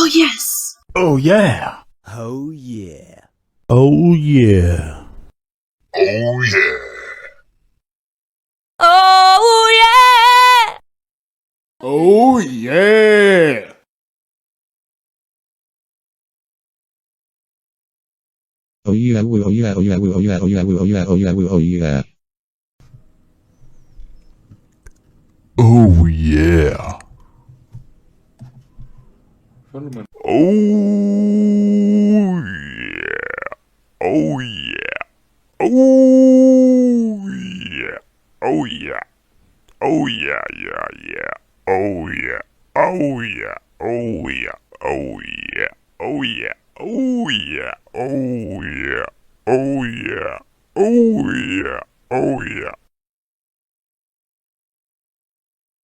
Oh, yes. Oh, yeah. Oh yeah. Oh, yeah. Oh yeah. Oh yeah! Oh, yeah. Oh yeah, oh yeah, oh yeah, oh yeah, oh yeah, oh yeah, oh yeah, oh yeah. Oh yeah. Oh yeah. Oh yeah. Oh yeah. Oh yeah. Oh yeah, yeah, yeah. Oh yeah. Oh yeah. Oh yeah. Oh yeah. Oh yeah. Oh yeah. Oh yeah. Oh yeah. Oh yeah. Oh yeah.